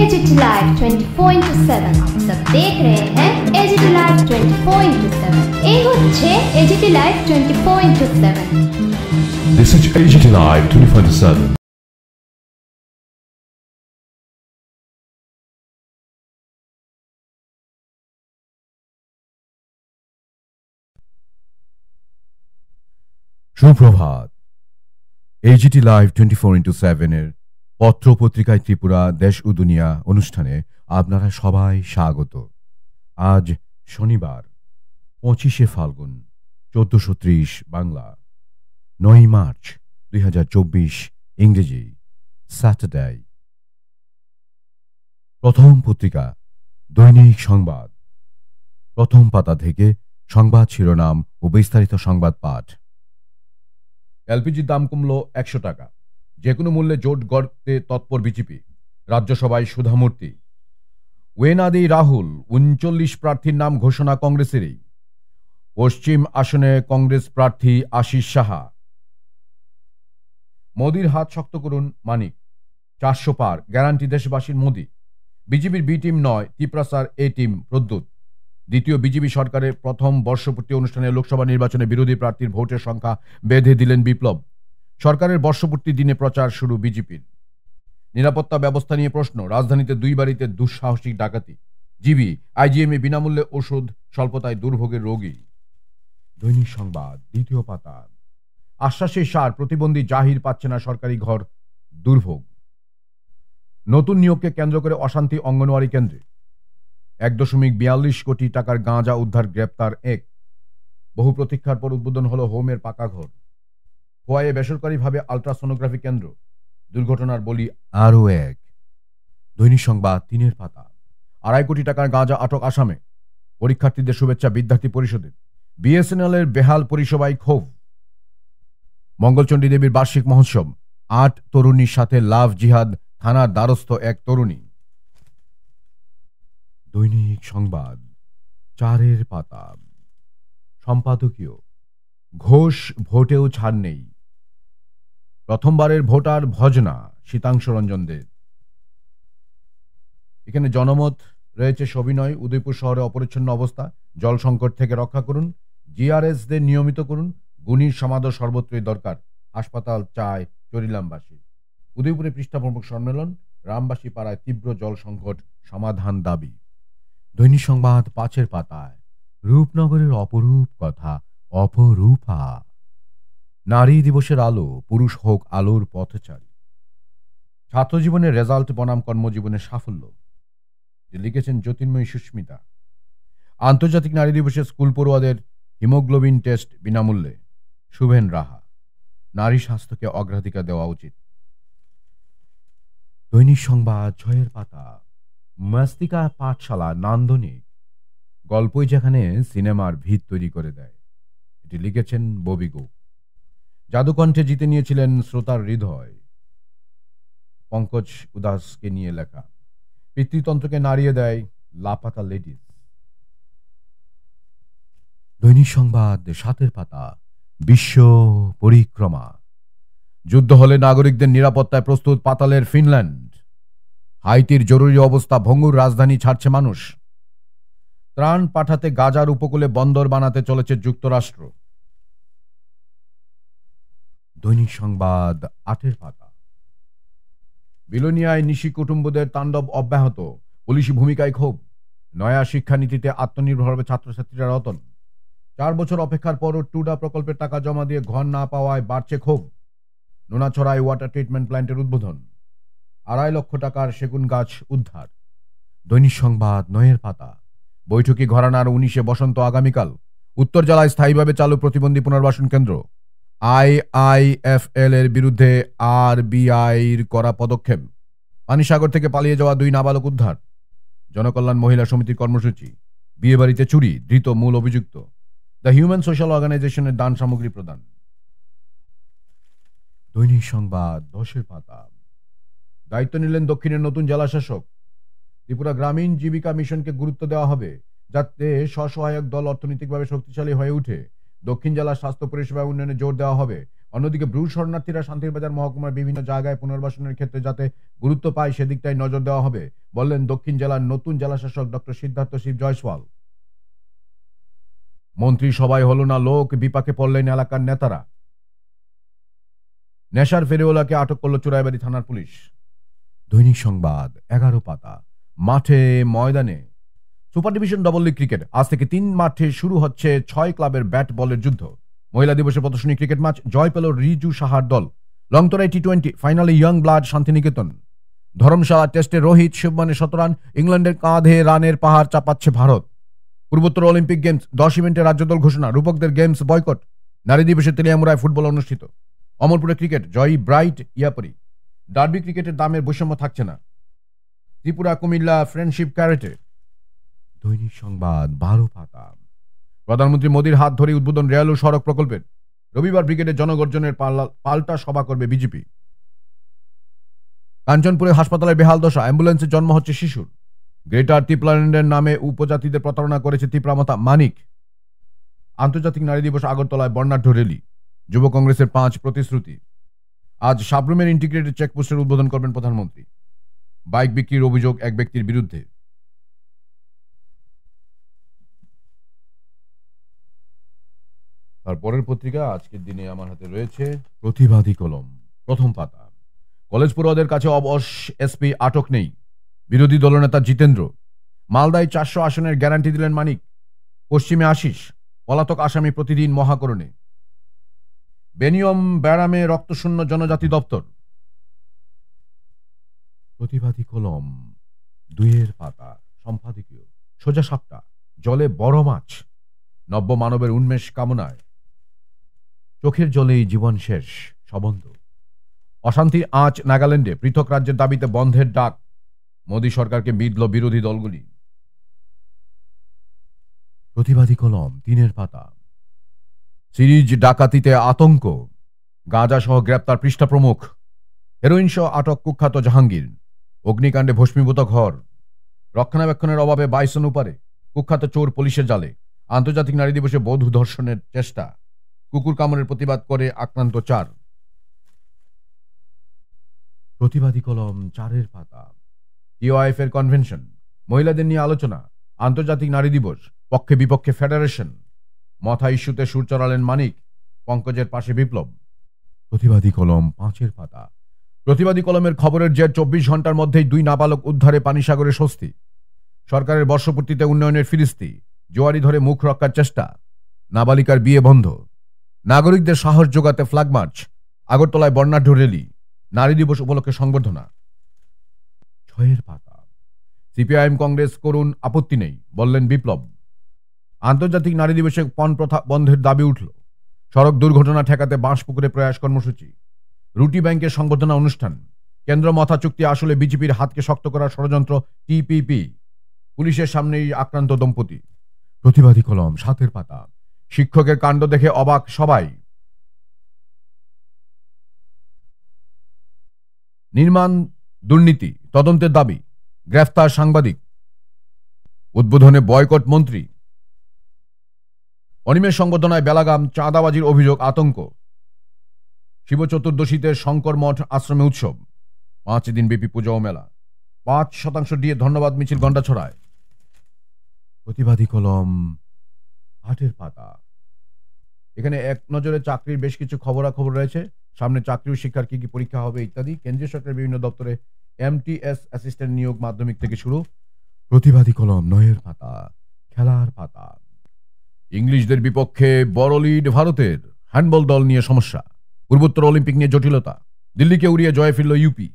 AGT live 24/7 आप सब देख रहे हैं एजीटी लाइव 24/7 এই হচ্ছে AGT live 24/7 This is AGT Live 24/7. সুপ্রভাত। AGT Live 24/7 এর পত্র পত্রিকায় ত্রিপুরা দেশ ও দুনিয়া অনুষ্ঠানে আপনারা সবাই স্বাগত। আজ শনিবার 25শে ফাল্গুন 1430 বাংলা, 9 মার্চ 2024 ইংরেজি, স্যাটারডে। প্রথম পত্রিকা দৈনিক সংবাদ। প্রথম পাতা থেকে সংবাদ শিরোনাম ও বিস্তারিত সংবাদ পাঠ। এলপিজির দাম কমল 100 টাকা, যে কোনো মূল্যে জোট গড়তে তৎপর বিজেপি, রাজ্যসভায় সুধামূর্তি। ওয়েনাদি রাহুল 39 প্রার্থীর নাম ঘোষণা কংগ্রেসেরই। পশ্চিম আসনে কংগ্রেস প্রার্থী আশিস সাহা। মোদির হাত শক্ত করুন মানিক, 400 পার গ্যারান্টি দেশবাসীর মোদি। বিজেপির বি টিম নয়, ত্রিপুরার এ টিম প্রদ্যুৎ। দ্বিতীয় বিজেপি সরকারের প্রথম বর্ষপূর্তি অনুষ্ঠানে লোকসভা নির্বাচনে বিরোধী প্রার্থীর ভোটের সংখ্যা বেঁধে দিলেন বিপ্লব। সরকারের বর্ষপূর্তি দিনে প্রচার শুরু বিজেপির। নিরাপত্তা ব্যবস্থা নিয়ে প্রশ্ন, রাজধানীতে 2 বাড়িতে দুঃসাহসিক ডাকাতি। জিবি আইজিএমে বিনামূল্যে ওষুধ, স্বল্পতায় দুর্ভোগের রোগী। দৈনিক সংবাদ দ্বিতীয় পাতা। আশ্বাসের সার, প্রতিবন্ধী জাহির পাচ্ছে না সরকারি ঘর, দুর্ভোগ। নতুন নিয়োগকে কেন্দ্র করে অশান্তি অঙ্গনওয়াড়ি কেন্দ্রে। 1.42 কোটি টাকার গাঁজা উদ্ধার, গ্রেপ্তার এক। বহু প্রতীক্ষার পর উদ্বোধন হলো হোমের পাকা ঘর। খোয়াইয়ে বেসরকারিভাবে আলট্রাসোনোগ্রাফি কেন্দ্র, দুর্ঘটনার বলি আরও এক। দৈনিক সংবাদ 3 পাতা। 2.5 কোটি টাকার গাঁজা আটক আসামে। পরীক্ষার্থীদের শুভেচ্ছা বিদ্যার্থী পরিষদের। বিএসএনএল এর বেহাল পরিষেবায় ক্ষোভ। মঙ্গলচণ্ডী দেবীর বার্ষিক মহোৎসব। 8 তরুণীর সাথে লাভ জিহাদ, থানার দ্বারস্থ এক তরুণী। দৈনিক সংবাদ 4 পাতা। সম্পাদকীয় ঘোষ ভোটেও ছাড় নেই। প্রথমবারের ভোটার ভজনা, শীতাংশু রঞ্জনদের। এখানে জনমত রয়েছে সবিনয়। উদয়পুর শহরে অপরিচ্ছন্ন অবস্থা, জল সংকট থেকে রক্ষা করুন। জিআরএস দের নিয়মিত করুন। গুণীর সমাদর সর্বত্রই দরকার, হাসপাতাল চায় চরিলামবাসী। উদয়পুরে পৃষ্ঠাপ্রমুখ সম্মেলন, রামবাসী পাড়ায় তীব্র জল সংকট, সমাধান দাবি। দৈনিক সংবাদ 5 পাতায়। রূপনগরের অপরূপ কথা, অপরূপা। নারী দিবসের আলো, পুরুষ হোক আলোর পথচারী। ছাত্রজীবনের রেজাল্ট বনাম কর্মজীবনের সাফল্য, লিখেছেন জ্যোতির্ময়ী সুস্মিতা। আন্তর্জাতিক নারী দিবসে স্কুল পড়ুয়াদের হিমোগ্লোবিন টেস্ট বিনামূল্যে, শুভেন রাহা। নারী স্বাস্থ্যকে অগ্রাধিকার দেওয়া উচিত। দৈনিক সংবাদ 6 পাতা। মস্তিকা পাঠশালা নান্দনিক, গল্পই যেখানে সিনেমার ভিত তৈরি করে দেয়, এটি লিখেছেন ববি গো। জাদুকণ্ঠে জিতে নিয়েছিলেন শ্রোতার হৃদয়, পঙ্কজ উদাসকে নিয়ে লেখা। পিতৃতন্ত্রকে নাড়িয়ে দেয় লাপাতা লেডিস। দৈনিক সংবাদ 7 পাতা। বিশ্ব পরিক্রমা, যুদ্ধ হলে নাগরিকদের নিরাপত্তায় প্রস্তুত পাতালের ফিনল্যান্ড। হাইতির জরুরি অবস্থা ভঙ্গুর, রাজধানী ছাড়ছে মানুষ। ত্রাণ পাঠাতে গাজার উপকূলে বন্দর বানাতে চলেছে যুক্তরাষ্ট্র। দৈনিক সংবাদ 8 পাতা। বিলোনিয়ায় নিশি কুটুম্বদের তাণ্ডব অব্যাহত, পুলিশি ভূমিকায় ক্ষোভ। নয়া শিক্ষানীতিতে আত্মনির্ভর হবে ছাত্রছাত্রীরা রতন। 4 বছর অপেক্ষার পরও টুডা প্রকল্পের টাকা জমা দিয়ে ঘর না পাওয়ায় বাড়ছে ক্ষোভ। নোনাছড়ায় ওয়াটার ট্রিটমেন্ট প্ল্যান্টের উদ্বোধন। 2.5 লক্ষ টাকার সেগুন গাছ উদ্ধার। দৈনিক সংবাদ 9 পাতা। বৈঠকি ঘরানার 19 বসন্ত আগামীকাল। উত্তর জেলায় স্থায়ীভাবে চালু প্রতিবন্ধী পুনর্বাসন কেন্দ্র। আইআইএফএল এর বিরুদ্ধে আরবিআইর করা পদক্ষেপ। পানিসাগর থেকে পালিয়ে যাওয়া 2 নাবালক উদ্ধার। জনকল্যাণ মহিলা সমিতির কর্মসূচি। বিয়ে বাড়িতে চুরি, ধৃত মূল অভিযুক্ত। দ্য হিউম্যান সোশ্যাল অর্গানাইজেশনের দান সামগ্রী প্রদান। দৈনিক সংবাদ 10 পাতা। দায়িত্ব নিলেন দক্ষিণের নতুন জেলা শাসক। ত্রিপুরা গ্রামীণ জীবিকা মিশনকে গুরুত্ব দেওয়া হবে, যাতে স্বসহায়ক দল অর্থনৈতিকভাবে শক্তিশালী হয়ে ওঠে। দক্ষিণ জেলার স্বাস্থ্য পরিষেবা উন্নয়নে জোর দেওয়া হবে। অন্যদিকে ব্রু শরণার্থীরা শান্তিরবাজার মহকুমার বিভিন্ন জায়গায় পুনর্বাসনের ক্ষেত্রে যাতে গুরুত্ব পায় সেদিকটাই নজর দেওয়া হবে বললেন দক্ষিণ জেলার নতুন জেলাশাসক ডক্টর সিদ্ধার্থ শিব জয়সওয়াল। মন্ত্রী সভায় হলো না লোক, বিপাকে পড়লেন এলাকার নেতারা। নেশার ফেরিওয়ালাকে আটক করল চুরাইবাড়ি থানার পুলিশ। দৈনিক সংবাদ 11 পাতা। মাঠে ময়দানে super division double league cricket আজ থেকে 3 মাঠে শুরু হচ্ছে 6 ক্লাবের ব্যাট বলের যুদ্ধ। মহিলা দিবসে প্রদর্শনী ক্রিকেট ম্যাচ, জয় পেল রিজু সাহার দল। লংতরাই টি20 ফাইনালে ইয়ং ব্লাড শান্তিনিকেতন। ধর্মশালা টেস্টে রোহিত শুভমানের 17 রান, ইংল্যান্ডের কাঁধে রানের পাহাড় চাপাচ্ছে ভারত। পূর্বোত্তর অলিম্পিক গেমস 10 ইভেন্টে রাজ্যদল ঘোষণা, রূপকদের গেমস বয়কট। নারী দিবসে তেলিয়ামুড়ায় ফুটবল অনুষ্ঠিত। অমরপুরে ক্রিকেট, জয়ী ব্রাইট ইয়াপরি। ডার্বি ক্রিকেটের দামের বৈষম্য থাকছে না। ত্রিপুরা কুমিল্লা ফ্রেন্ডশিপ ক্যারেটে। দৈনিক সংবাদ 12 পাতা। প্রধানমন্ত্রী মোদীর হাত ধরে উদ্বোধন রেল ও সড়ক প্রকল্পের। রবিবার ব্রিগেডের জনগর্জনের পাল্টা সভা করবে বিজেপি। কাঞ্চনপুরে হাসপাতালের বেহাল দশা, অ্যাম্বুলেন্সে জন্ম হচ্ছে শিশুর। গ্রেটার তিপ্রাল্যান্ডের নামে উপজাতিদের প্রতারণা করেছে তিপ্রামাতা মানিক। আন্তর্জাতিক নারী দিবস, আগরতলায় বর্ণাঢ্য র্যালি। যুব কংগ্রেসের 5 প্রতিশ্রুতি। আজ সাবরুমের ইন্টিগ্রেটেড চেকপোস্টের উদ্বোধন করবেন প্রধানমন্ত্রী। বাইক বিক্রির অভিযোগ এক ব্যক্তির বিরুদ্ধে। তারপরের পত্রিকা আজকের দিনে আমার হাতে রয়েছে প্রতিবাদী কলম, প্রথম পাতা। কলেজ পড়ুয়াদের কাছে অবশ এসপি, আটক নেই। বিরোধী দলনেতা জিতেন্দ্র। মালদায় 400 আসনের গ্যারান্টি দিলেন মানিক। পশ্চিমে আশিস। পলাতক আসামি প্রতিদিন মহাকরণে। বেনিয়ম ব্যারামে রক্তশূন্য জনজাতি দপ্তর। প্রতিবাদী কলম 2 পাতা সম্পাদকীয়। সোজা সাপটা, জলে বড় মাছ। নব্য মানবের উন্মেষ কামনায়। চোখের জলেই জীবন শেষ, সবন্ধ। অশান্তির আঁচ নাগাল্যান্ডে, পৃথক রাজ্যের দাবিতে বন্ধের ডাক। মোদী সরকারকে বিঁধল বিরোধী দলগুলি। প্রতিবাদী কলম 3 পাতা। সিরিজ ডাকাতিতে আতঙ্ক। গাঁজা সহ গ্রেপ্তার পৃষ্ঠা প্রমুখ। হেরোইন সহ আটক কুখ্যাত জাহাঙ্গীর। অগ্নিকাণ্ডে ভস্মীভূত ঘর। রক্ষণাবেক্ষণের অভাবে বাইসন উপারে। কুখ্যাত চোর পুলিশের জালে। আন্তর্জাতিক নারী দিবসে বধূ ধর্ষণের চেষ্টা। কুকুর কামড়ের প্রতিবাদ করে আক্রান্ত 4। প্রতিবাদী কলম 4 পাতা। টিওআইএফ এর কনভেনশন, মহিলাদের নিয়ে আলোচনা। আন্তর্জাতিক নারী দিবস, পক্ষে বিপক্ষে ফেডারেশন। মথা ইস্যুতে সুর চড়ালেন মানিক। পঙ্কজের পাশে বিপ্লব। প্রতিবাদী কলম 5 পাতা। প্রতিবাদী কলমের খবরের জের 24 ঘন্টার মধ্যেই 2 নাবালক উদ্ধারে পানিসাগরে স্বস্তি। সরকারের বর্ষপূর্তিতে উন্নয়নের ফিরিস্তি। জোয়ারি ধরে মুখ রক্ষার চেষ্টা। নাবালিকার বিয়ে বন্ধ। নাগরিকদের সাহস যোগাতে ফ্ল্যাগ মার্চ। আগরতলায় বর্ণাঢ্য র্যালি। নারী দিবস উপলক্ষে সংবর্ধনা। 6 পাতা। সিপিআইএম কংগ্রেস করুন, আপত্তি নেই, বললেন বিপ্লব। আন্তর্জাতিক নারী দিবসে পণ প্রথা বন্ধের দাবি উঠল। সড়ক দুর্ঘটনা ঠেকাতে বাঁশপুকুরে প্রয়াস কর্মসূচি। রুটি ব্যাংকের সংবর্ধনা অনুষ্ঠান। কেন্দ্র মথা চুক্তি আসলে বিজেপির হাতকে শক্ত করার ষড়যন্ত্র টিপিপি। পুলিশের সামনেই আক্রান্ত দম্পতি। প্রতিবাদী কলম 7 পাতা। শিক্ষকের কাণ্ড দেখে অবাক সবাই। নির্মাণ দুর্নীতি তদন্তের দাবি। গ্রেফতার সাংবাদিক। উদ্বোধনে বয়কট মন্ত্রী। অনিমেষ সংবর্ধনায় বেলাগাম, চাঁদাবাজির অভিযোগ, আতঙ্ক। শিব চতুর্দশীতে শঙ্কর মঠ আশ্রমে উৎসব। 5 দিন ব্যাপী পুজো ও মেলা। 5% দিয়ে ধন্যবাদ মিছিল গন্ডাছড়ায়। প্রতিবাদী কলম 8 পাতা। এখানে এক নজরে চাকরির বেশ কিছু খবরাখবর রয়েছে। সামনে চাকরি ও শিক্ষার কি কি পরীক্ষা হবে ইত্যাদি। কেন্দ্রীয় সরকারের বিভিন্ন দপ্তরে এমটিএস অ্যাসিস্ট্যান্ট নিয়োগ মাধ্যমিক থেকে শুরু। প্রতিবাদী কলম 9 পাতা। খেলার পাতা। ইংলিশদের বিপক্ষে বড় লিড ভারতের। হ্যান্ডবল দল নিয়ে সমস্যা। পূর্বোত্তর অলিম্পিক নিয়ে জটিলতা। দিল্লিকে উড়িয়ে জয় ফিরল ইউপি।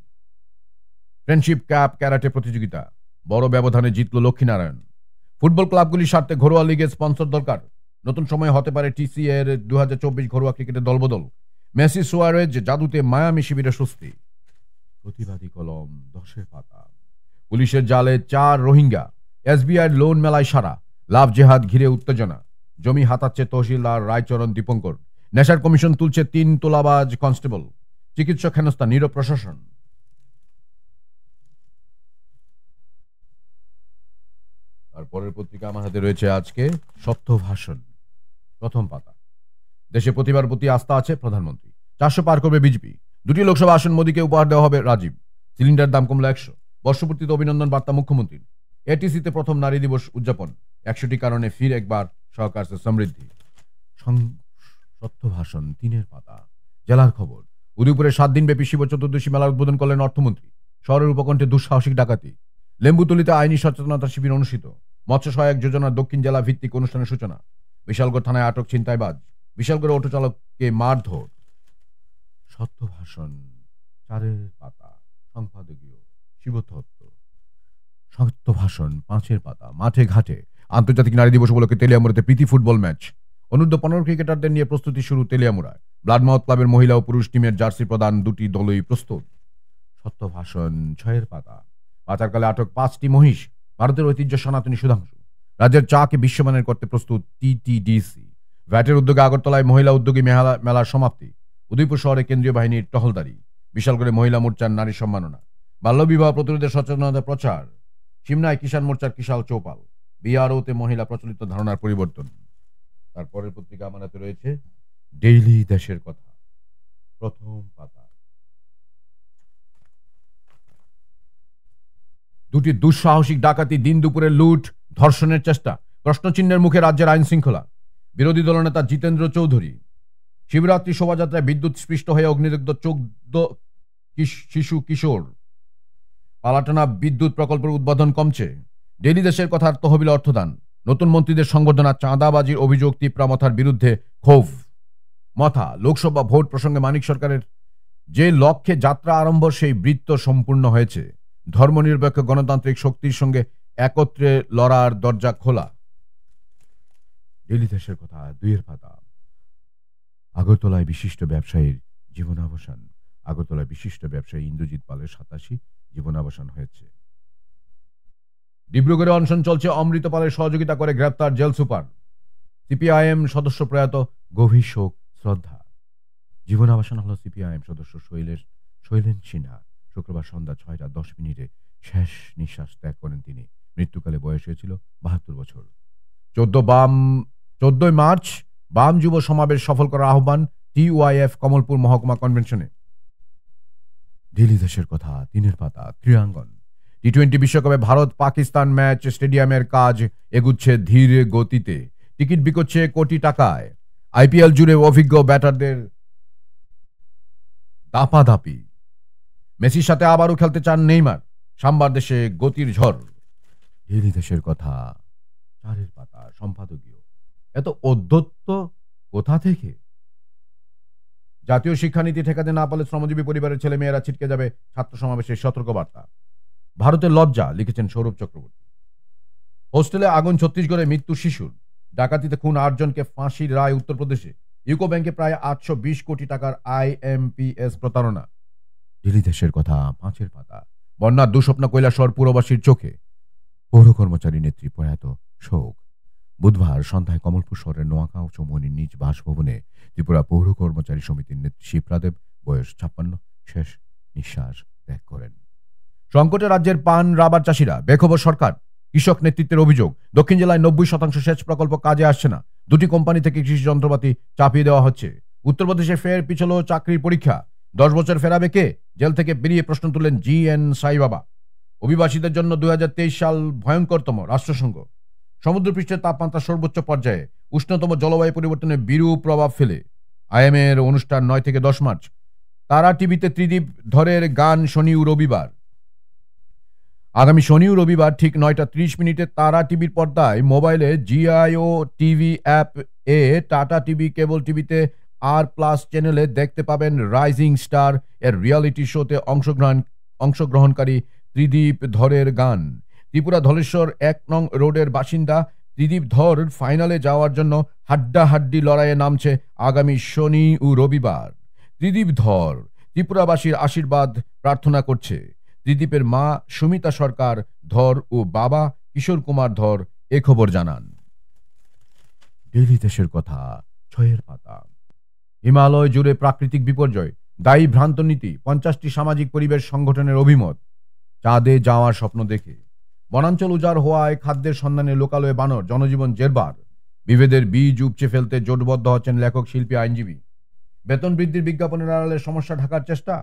ফ্রেন্ডশিপ কাপ ক্যারাটে প্রতিযোগিতা, বড় ব্যবধানে জিতল লক্ষ্মীনারায়ণ। ফুটবল ক্লাবগুলির স্বার্থে ঘরোয়া লিগের স্পন্সর দরকার। নতুন সময় হতে পারে টিসি এর 2024 ঘরোয়া ক্রিকেটের দলবদল। মেসি সুয়ারেজ জাদুতে মায়ামি শিবিরে স্বস্তি। প্রতিবাদী কলম 10 পাতা। পুলিশের জালে 4 রোহিঙ্গা। এসবিআই লোন মেলায় সারা। লাভ জেহাদ ঘিরে উত্তেজনা। জমি হাতাচ্ছে তহসিলদার রায়চরণ দীপঙ্কর। নেশার কমিশন তুলছে 3 তোলাবাজ কনস্টেবল। চিকিৎসক হেনস্থা, নীরব প্রশাসন। তারপরের পত্রিকা আমার হাতে রয়েছে আজকে সত্য ভাষণ, প্রথম পাতা। দেশে প্রতিভার প্রতি আস্থা আছে, প্রধানমন্ত্রী। 400 পার করবে বিজেপি। 2টি লোকসভা আসন মোদীকে উপহার দেওয়া হবে রাজীব। সিলিন্ডার দাম কমলো 100। বর্ষপূর্তিতে অভিনন্দন বার্তা মুখ্যমন্ত্রীর। এটিসিতে প্রথম নারী দিবস উদযাপন। 100টি কারণে ফির একবার সহকার সে সমৃদ্ধি। সত্য ভাষণ 3 পাতা। জেলার খবর। উদয়পুরে 7 দিনব্যাপী শিব চতুর্দশী মেলার উদ্বোধন করলেন অর্থমন্ত্রী। শহরের উপকণ্ঠে দুঃসাহসিক ডাকাতি। লেম্বুতলিতে আইনি সচেতনতা শিবির অনুষ্ঠিত। মৎস্য সহায়ক যোজনার দক্ষিণ জেলা ভিত্তিক অনুষ্ঠানের সূচনা। বিশালগড় থানায় আটক ছিনতাইবাজ। বিশালগড়ে অটো চালককে মারধর। সত্য ভাষণ 4 পাতা। সম্পাদকীয় শিবতত্ত্ব। সত্য ভাষণ 5 পাতা। মাঠে ঘাটে আন্তর্জাতিক নারী দিবস উপলক্ষে তেলিয়ামুড়াতে প্রীতি ফুটবল ম্যাচ। অনূর্ধ্ব 15 ক্রিকেটারদের নিয়ে প্রস্তুতি শুরু তেলিয়ামুড়ায়। ব্লাডমাউথ ক্লাবের মহিলা ও পুরুষ টিমের জার্সি প্রদান 2টি দলই প্রস্তুত। সত্য ভাষণ 6 পাতা। পাচারকালে আটক 5টি মহিষ। ভারতের ঐতিহ্য সনাতনী সুধাংশু। রাজ্যের চাকে বিশ্বমানের করতে প্রস্তুত টিটিডিসি। ভ্যাটের উদ্যোগে আগরতলায় মহিলা উদ্যোগী মেলার সমাপ্তি। উদয়পুর শহরে কেন্দ্রীয় বাহিনীর টহলদারি। বিশালগড়ে মহিলা মোর্চার নারী সম্মাননা। বাল্যবিবাহ প্রতিরোধের সচেতনতা প্রচার। সিমনায় কিষাণ মোর্চার কিশাল চৌপাল। বিআরওতে মহিলা প্রচলিত ধারণার পরিবর্তন। তারপরের পত্রিকা আমার হাতে রয়েছে ডেইলি দেশের কথা, প্রথম পাতা। 2টি দুঃসাহসিক ডাকাতি, দিন দুপুরে লুট, ধর্ষণের চেষ্টা। প্রশ্নচিহ্নের মুখে রাজ্যের আইন শৃঙ্খলা। বিরোধী দলনেতা জিতেন্দ্র চৌধুরী। শিবরাত্রি শোভাযাত্রায় বিদ্যুৎ স্পৃষ্ট হয়ে অগ্নিদগ্ধ 14 শিশু কিশোর। পালাটানা বিদ্যুৎ প্রকল্পের উদ্বোধন কমছে। ডেইলি দেশের কথার তহবিল অর্থদান। নতুন মন্ত্রীদের সংবর্ধনা। চাঁদাবাজির অভিযোগ তীব্রা মথার বিরুদ্ধে ক্ষোভ। মথা লোকসভা ভোট প্রসঙ্গে মানিক সরকারের যে লক্ষ্যে যাত্রা আরম্ভ সেই বৃত্ত সম্পূর্ণ হয়েছে। ধর্মনিরপেক্ষ গণতান্ত্রিক শক্তির সঙ্গে একত্রে লড়ার দরজা খোলা। ডেইলি দেশের কথা 2 পাতা। আগরতলায় বিশিষ্ট ব্যবসায়ীর জীবনাবসান। আগরতলায় বিশিষ্ট ব্যবসায়ী ইন্দ্রজিৎ পালের 87 জীবনাবসান হয়েছে। ডিব্রুগড়ে অনশন চলছে। অমৃত পালের সহযোগিতা করে গ্রেপ্তার জেল সুপার। সিপিআইএম সদস্য প্রয়াত, গভীর শোক শ্রদ্ধা। জীবনাবসান হল সিপিআইএম সদস্য শৈলেন সিনহা। শুক্রবার সন্ধ্যা 6:10 শেষ নিঃশ্বাস ত্যাগ করেন তিনি। মৃত্যুকালে বয়স হয়েছিল 72 বছর। 14 মার্চ বাম যুব সমাবেশ সফল করার আহ্বান টিওয়াইএফ কমলপুর মহকুমা কনভেনশনে। ডেইলি দেশের কথা 3 পাতা। ক্রীড়াঙ্গন। টি20 বিশ্বকাপে ভারত পাকিস্তান ম্যাচ স্টেডিয়ামের কাজ এগুচ্ছে ধীর গতিতে। টিকিট বিকোচ্ছে কোটি টাকায়। আইপিএল জুড়ে অভিজ্ঞ ব্যাটারদের দাপাদাপি। মেসির সাথে আবারও খেলতে চান নেইমার। সাম্বার দেশে গতির ঝড়। ডেইলি দেশের কথা 4 পাতা। সম্পাদকীয়। এত অধ্যত্ত কোথা থেকে? জাতীয় শিক্ষানীতি ঠেকাতে না পারলে শ্রমজীবী পরিবারের ছেলে মেয়েরা ছিটকে যাবে ছাত্র সমাবেশের সতর্কবার্তা। ভারতের লজ্জা, লিখেছেন সৌরভ চক্রবর্তী। হোস্টেলে আগুন, ছত্তিশগড়ে মৃত্যু শিশুর। ডাকাতিতে খুন 8 জনকে ফাঁসির রায় উত্তরপ্রদেশে। ইউকো ব্যাংকে প্রায় 820 কোটি টাকার আইএমপিএস প্রতারণা। ডেইলি দেশের কথা 5 পাতা। বন্যার দুঃস্বপ্ন কৈলাসহর পুরবাসীর চোখে। পৌর কর্মচারী নেত্রী প্রয়াত, শোক। বুধবার সন্ধ্যায় কমলপুর শহরের নোয়াগাঁও চৌমুহনীর নিজ বাসভবনে ত্রিপুরা পৌর কর্মচারী সমিতির নেত্রী শিপ্রাদেব, বয়স 56, শেষ নিঃশ্বাস ত্যাগ করেন। সংকটে রাজ্যের পান রাবার চাষিরা, বেখবর সরকার। কৃষক নেতৃত্বের অভিযোগ, দক্ষিণ জেলায় 90% সেচ প্রকল্প কাজে আসছে না। 2টি কোম্পানি থেকে কৃষি যন্ত্রপাতি চাপিয়ে দেওয়া হচ্ছে। উত্তরপ্রদেশে ফের পিছলো চাকরির পরীক্ষা। 10 বছর ফেরাবে কে? জেল থেকে বেরিয়ে প্রশ্ন তুললেন GN সাই বাবা। অভিবাসীদের জন্য 2023 সাল ভয়ঙ্করতম, রাষ্ট্রসংঘ। সমুদ্রপৃষ্ঠের তাপমাত্রা সর্বোচ্চ পর্যায়ে। উষ্ণতম জলবায়ু পরিবর্তনের বিরূপ প্রভাব ফেলে। IMA-এর অনুষ্ঠান 9 থেকে 10 মার্চ। তারা টিভিতে ত্রিদীপ ধরের গান শনি ও রবিবার। আগামী শনি ও রবিবার ঠিক 9:30 তারা টিভির পর্দায়, মোবাইলে জিআইও টিভি অ্যাপ এ, টাটা টিভি, কেবল টিভিতে R+ চ্যানেলে দেখতে পাবেন রাইজিং স্টার এর রিয়ালিটি শোতে অংশগ্রহণকারী ত্রিদীপ ধরের গান। ত্রিপুরা ধলেশ্বর 1 নং রোডের বাসিন্দা ত্রিদীপ ধর ফাইনালে যাওয়ার জন্য হাড্ডাহাড্ডি লড়াইয়ে নামছে আগামী শনি ও রবিবার। ত্রিদীপ ধর ত্রিপুরাবাসীর আশীর্বাদ প্রার্থনা করছে। ত্রিদীপের মা সুমিতা সরকার ধর ও বাবা কিশোর কুমার ধর এ খবর জানান। ডেইলি দেশের কথা 6 পাতা। হিমালয় জুড়ে প্রাকৃতিক বিপর্যয়, দায়ী ভ্রান্ত নীতি। 50টি সামাজিক পরিবেশ সংগঠনের অভিমত। চাঁদে যাওয়ার স্বপ্ন দেখে। বনাঞ্চল উজাড় হওয়ায় খাদ্যের সন্ধানে লোকালয়ে বানর, জনজীবন জেরবার। বিভেদের বীজ উপচে ফেলতে জোটবদ্ধ হচ্ছেন লেখক, শিল্পী, আইনজীবী। বেতন বৃদ্ধির বিজ্ঞাপনের আড়ালে সমস্যা ঢাকার চেষ্টা।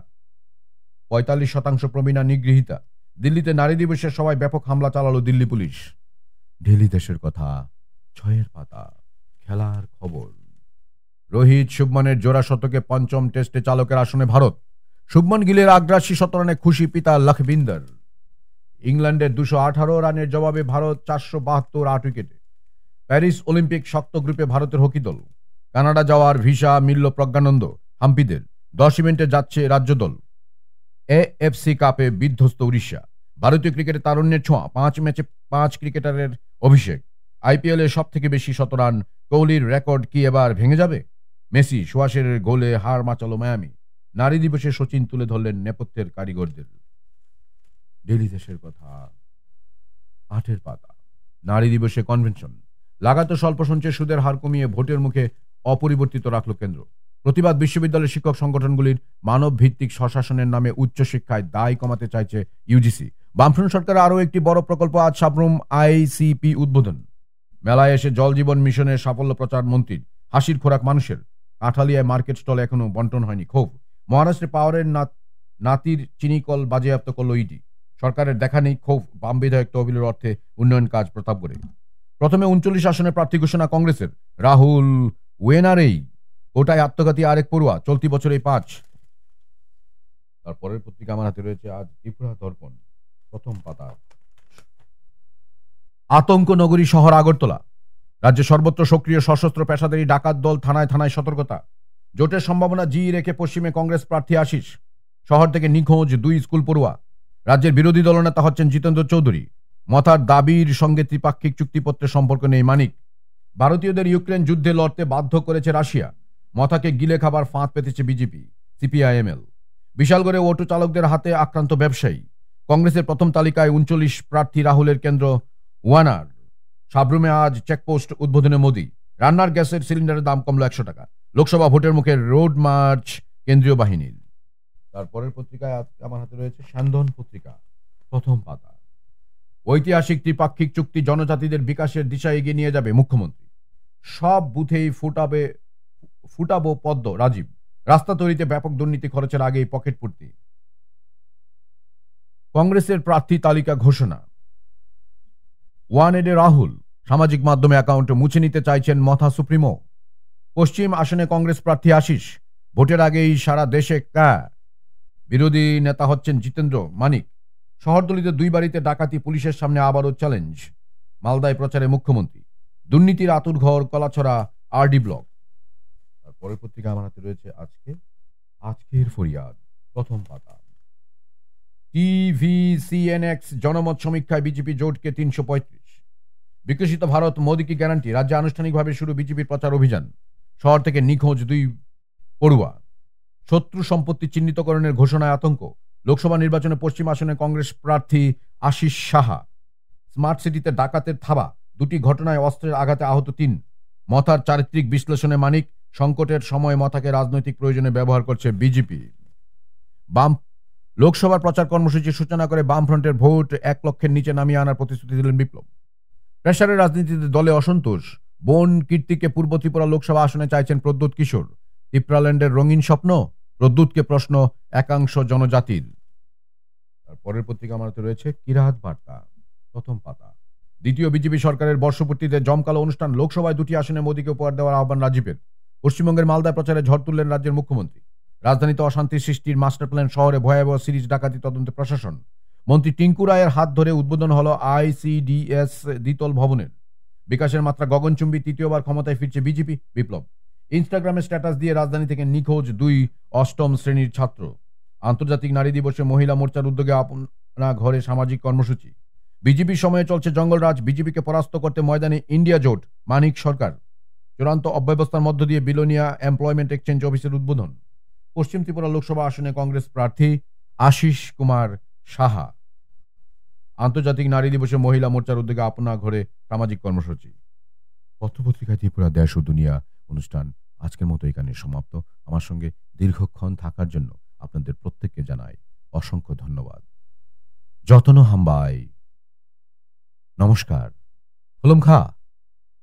৪৫% প্রবীণা নিগৃহীতা। দিল্লিতে নারী দিবসের সবাই ব্যাপক হামলা চালালো দিল্লি পুলিশ। ডেইলি দেশের কথা, ৬-এর পাতা, খেলার খবর। রোহিত শুভমানের জোড়া শতকে পঞ্চম টেস্টে চালকের আসনে ভারত। শুভমান গিলের আগ্রাসী শতরানে খুশি পিতা লখবিন্দর। ইংল্যান্ডের ২১৮ রানের জবাবে ভারত ৪৭২ ৮ উইকেটে। প্যারিস অলিম্পিক শক্ত গ্রুপে ভারতের হকি দল। কানাডা যাওয়ার ভিসা মিলল প্রজ্ঞানন্দ হাম্পিদের। ১০ ইভেন্টে যাচ্ছে রাজ্য দল। এএফসি কাপে বিধ্বস্ত উড়িষ্যা। ভারতীয় ক্রিকেটে তারুণ্যের ছোঁয়া, ৫ ম্যাচে ৫ ক্রিকেটারের অভিষেক। আইপিএলে সব থেকে বেশি শতরান কোহলির রেকর্ড কি এবার ভেঙে যাবে? মেসি সুয়াশের গোলে হার মাচালো মায়ামি। নারী দিবসে সচিন তুলে ধরলেন নেপথ্যের কারিগরদের। ডেইলি দেশের কথা, ৮-এর পাতা। নারী দিবসে কনভেনশন। লাগাতার স্বল্প সঞ্চয় সুদের হার কমিয়ে ভোটের মুখে অপরিবর্তিত রাখল কেন্দ্র। প্রতিবাদ বিশ্ববিদ্যালয়ের শিক্ষক সংগঠনগুলির মানব ভিত্তিক স্বশাসনের নামে উচ্চশিক্ষায় দায় কমাতে চাইছে ইউজিসি। বামফ্রন্ট সরকারের আরও একটি বড় প্রকল্প আজ সাবরুম আইসিপি উদ্বোধন। মেলায় এসে জল জীবন মিশনের সাফল্য প্রচার মন্ত্রীর। হাসির খোরাক মানুষের। কাঁঠালিয়ায় মার্কেট স্টলে এখনো বন্টন হয়নি ক্ষোভ। মহারাষ্ট্রে পাওয়ারের নাতির চিনিকল বাজেয়াপ্ত করল ইডি। সরকারের দেখা নেই ক্ষোভ। বাম বিধায়ক তহবিলের অর্থে উন্নয়ন কাজ প্রতাপগড়ে। প্রথমে ৩৯ আসনের প্রার্থী ঘোষণা কংগ্রেসের। রাহুল ওয়েনারেই কোটায় আত্মঘাতী আরেক পড়ুয়া। চলতি বছরেই ৫। তারপরের পত্রিকা আমার হাতে রয়েছে আজ ত্রিপুরা দর্পণ, প্রথম পাতা। আতঙ্ক নগরী শহর আগরতলা। রাজ্যে সর্বত্র সক্রিয় সশস্ত্র পেশাদারী ডাকাত দল, থানায় থানায় সতর্কতা। জোটের সম্ভাবনা জিইয়ে রেখে পশ্চিমে কংগ্রেস প্রার্থী আশিস। শহর থেকে নিখোঁজ ২ স্কুল পড়ুয়া। রাজ্যের বিরোধী দলনেতা হচ্ছেন জিতেন্দ্র চৌধুরী। মথার দাবির সঙ্গে ত্রিপাক্ষিক চুক্তিপত্রের সম্পর্ক নেই মানিক। ভারতীয়দের ইউক্রেন যুদ্ধে লড়তে বাধ্য করেছে রাশিয়া। মথাকে গিলে খাবার ফাঁদ পেতেছে বিজেপি, সিপিআইএমএল। বিশালগড়ে অটো চালকদের হাতে আক্রান্ত ব্যবসায়ী। কংগ্রেসের প্রথম তালিকায় ৩৯ প্রার্থী রাহুলের কেন্দ্র ওয়ানার। সাবরুমে আজ চেকপোস্ট উদ্বোধনে মোদি। রান্নার গ্যাসের সিলিন্ডারের দাম কমল ১০০ টাকা। লোকসভা ভোটের মুখে রোড মার্চ কেন্দ্রীয় বাহিনীর। তারপরের পত্রিকায় আমার হাতে রয়েছে স্যান্দন পত্রিকা, প্রথম পাতা। ঐতিহাসিক ত্রিপাক্ষিক চুক্তি জনজাতিদের বিকাশের দিশায় এগিয়ে নিয়ে যাবে মুখ্যমন্ত্রী। সব বুথেই ফুটাবো পদ্ম রাজীব। রাস্তা তৈরিতে ব্যাপক দুর্নীতি, খরচের আগেই পকেট পূর্তি। কংগ্রেসের প্রার্থী তালিকা ঘোষণা। ওয়ানেডে রাহুল সামাজিক মাধ্যমে অ্যাকাউন্টে মুছে নিতে চাইছেন মথা সুপ্রিমো। পশ্চিম আসনে কংগ্রেস প্রার্থী আশিস। ভোটের আগেই সারা দেশে বিরোধী নেতা হচ্ছেন জিতেন্দ্র মানিক। শহরতলিতে ২ বাড়িতে ডাকাতি, পুলিশের সামনে আবারও চ্যালেঞ্জ। মালদায় প্রচারে মুখ্যমন্ত্রী। দুর্নীতির আতুরঘর কলাছড়া আরডি ব্লক। পরের পত্রিকা আমার হাতে রয়েছে আজকের ফরিয়াদ, প্রথম পাতা। টিভিসিএনএক্স জনমত সমীক্ষায় বিজেপি জোটকে ৩৩৫। বিকশিত ভারত, মোদি কি গ্যারান্টি। রাজ্যে আনুষ্ঠানিকভাবে শুরু বিজেপির প্রচার অভিযান। শহর থেকে নিখোঁজ ২ পড়ুয়া। শত্রু সম্পত্তি চিহ্নিতকরণের ঘোষণায় আতঙ্ক। লোকসভা নির্বাচনে পশ্চিম আসনে কংগ্রেস প্রার্থী আশিস সাহা। স্মার্ট সিটিতে ডাকাতের থাবা। ২টি ঘটনায় অস্ত্রের আঘাতে আহত ৩। মথার চারিত্রিক বিশ্লেষণে মানিক। সংকটের সময় মথাকে রাজনৈতিক প্রয়োজনে ব্যবহার করছে বিজেপি। লোকসভার প্রচার কর্মসূচির সূচনা করে বামফ্রন্টের ভোট ১ লক্ষের নিচে নামিয়ে আনার প্রতিশ্রুতি দিলেন বিপ্লব। প্রেসারের রাজনীতিতে দলে অসন্তোষ। বোন কীর্তিকে পূর্ব ত্রিপুরা লোকসভা আসনে চাইছেন প্রদ্যুৎ কিশোর। ত্রিপুরাল্যান্ডের রঙিন স্বপ্ন, প্রদ্যুৎকে প্রশ্ন একাংশ জনজাতির। পরের পত্রিকা আমার হাতে রয়েছে কিরাত বার্তা, প্রথম পাতা। দ্বিতীয় বিজেপি সরকারের বর্ষপূর্তিতে জমকালো অনুষ্ঠান। লোকসভায় ২টি আসনে মোদীকে উপহার দেওয়ার আহ্বান রাজীবের। পশ্চিমবঙ্গের মালদায় প্রচারে ঝড় তুললেন রাজ্যের মুখ্যমন্ত্রী। রাজধানীতে অশান্তি সৃষ্টির মাস্টার প্ল্যান, শহরে ভয়াবহ সিরিজ ডাকাতি তদন্তে প্রশাসন। মন্ত্রী টিঙ্কু রায়ের হাত ধরে উদ্বোধন হল আইসিডিএস দ্বিতল ভবনের। বিকাশের মাত্রা গগনচুম্বী। তৃতীয়বার ক্ষমতায় ফিরছে বিজেপি, বিপ্লব। ইনস্টাগ্রামে স্ট্যাটাস দিয়ে রাজধানী থেকে নিখোঁজ ২ অষ্টম শ্রেণীর ছাত্র। আন্তর্জাতিক নারী দিবসে মহিলা মোর্চার উদ্যোগে আপনা ঘরে সামাজিক কর্মসূচি। বিজেপির সময়ে চলছে জঙ্গলরাজ। বিজেপিকে পরাস্ত করতে ময়দানে ইন্ডিয়া জোট, মানিক সরকার। চূড়ান্ত অব্যবস্থার মধ্য দিয়ে বিলোনিয়া এমপ্লয়মেন্ট এক্সচেঞ্জ অফিসের উদ্বোধন। পশ্চিম ত্রিপুরা লোকসভা আসনে কংগ্রেস প্রার্থী আশিস কুমার সাহা। আন্তর্জাতিক নারী দিবসে মহিলা মোর্চার উদ্যোগে আপনা ঘরে সামাজিক কর্মসূচি। পত্রপত্রিকায় ত্রিপুরা দেশ ও দুনিয়া অনুষ্ঠান আজকের মতো এখানে সমাপ্ত। আমার সঙ্গে দীর্ঘক্ষণ থাকার জন্য আপনাদের প্রত্যেককে জানাই অসংখ্য ধন্যবাদ। যতন হাম্বাই, নমস্কার, হলম খা।